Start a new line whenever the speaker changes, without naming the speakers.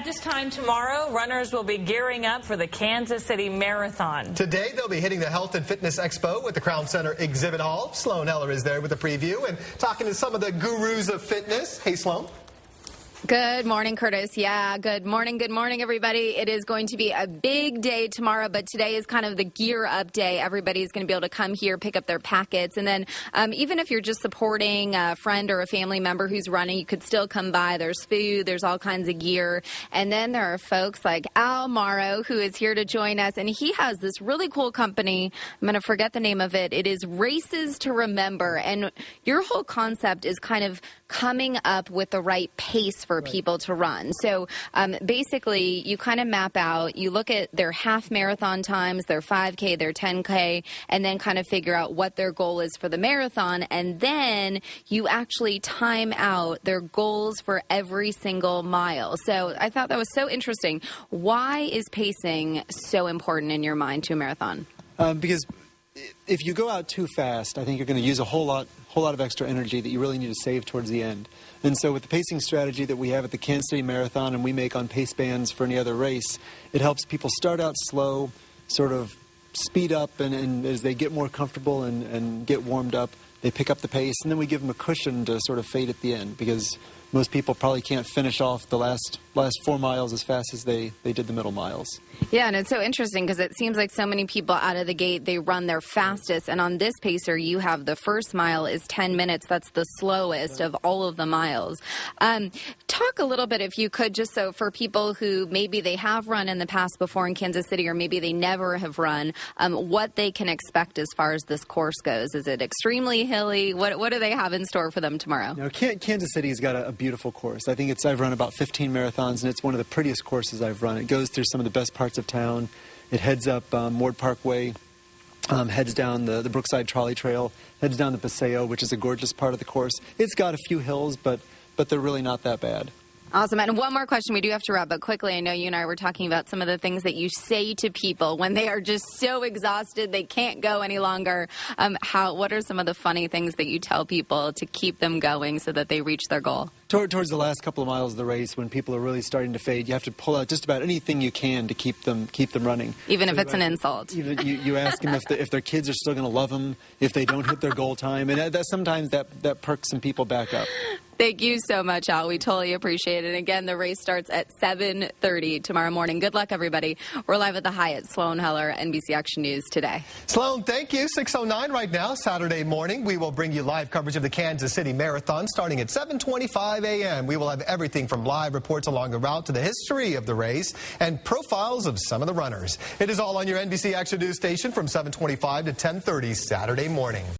At this time tomorrow, runners will be gearing up for the Kansas City Marathon.
Today, they'll be hitting the Health and Fitness Expo at the Crown Center Exhibit Hall. Sloan Heller is there with a preview and talking to some of the gurus of fitness. Hey, Sloan.
Good morning, Curtis. Yeah, good morning, everybody. It is going to be a big day tomorrow, but today is kind of the gear up day. Everybody's going to be able to come here, pick up their packets, and then even if you're just supporting a friend or a family member who's running, you could still come by. There's food, there's all kinds of gear, and then there are folks like Al Morrow, who is here to join us, and he has this really cool company. I'm going to forget the name of it. It is Races to Remember, and your whole concept is kind of coming up with the right pace for people to run. So basically, you kind of map out, you look at their half marathon times, their 5K, their 10K, and then kind of figure out what their goal is for the marathon. And then you actually time out their goals for every single mile. So I thought that was so interesting. Why is pacing so important in your mind to a marathon?
Because if you go out too fast, I think you're going to use a whole lot of extra energy that you really need to save towards the end. And so with the pacing strategy that we have at the Kansas City Marathon and we make on pace bands for any other race, it helps people start out slow, sort of speed up, and as they get more comfortable and get warmed up, they pick up the pace, and then we give them a cushion to sort of fade at the end, because most people probably can't finish off the last 4 miles as fast as they did the middle miles.
Yeah, and it's so interesting because it seems like so many people out of the gate, they run their fastest. And on this pacer, you have the first mile is 10 minutes. That's the slowest of all of the miles. Talk a little bit, if you could, just so for people who maybe they have run in the past before in Kansas City, or maybe they never have run, what they can expect as far as this course goes. Is it extremely hilly? What do they have in store for them tomorrow?
You know, Kansas City's got a beautiful course. I think I've run about 15 marathons, and it's one of the prettiest courses I've run. It goes through some of the best parts of town. It heads up Ward Parkway, heads down the Brookside Trolley Trail, heads down the Paseo, which is a gorgeous part of the course. It's got a few hills, but they're really not that bad.
Awesome. And one more question. We do have to wrap up quickly. I know you and I were talking about some of the things that you say to people when they are just so exhausted they can't go any longer. What are some of the funny things that you tell people to keep them going so that they reach their goal?
Towards the last couple of miles of the race, when people are really starting to fade, you have to pull out just about anything you can to keep them running.
Even if it's an insult.
You ask them if their kids are still going to love them if they don't hit their goal time, and sometimes that perks some people back up.
Thank you so much, Al. We totally appreciate it. And again, the race starts at 7:30 tomorrow morning. Good luck, everybody. We're live at the Hyatt. Sloan Heller, NBC Action News Today.
Sloan, thank you. 6:09 right now, Saturday morning. We will bring you live coverage of the Kansas City Marathon starting at 7:25 a.m. We will have everything from live reports along the route to the history of the race and profiles of some of the runners. It is all on your NBC Action News station from 7:25 to 10:30 Saturday morning.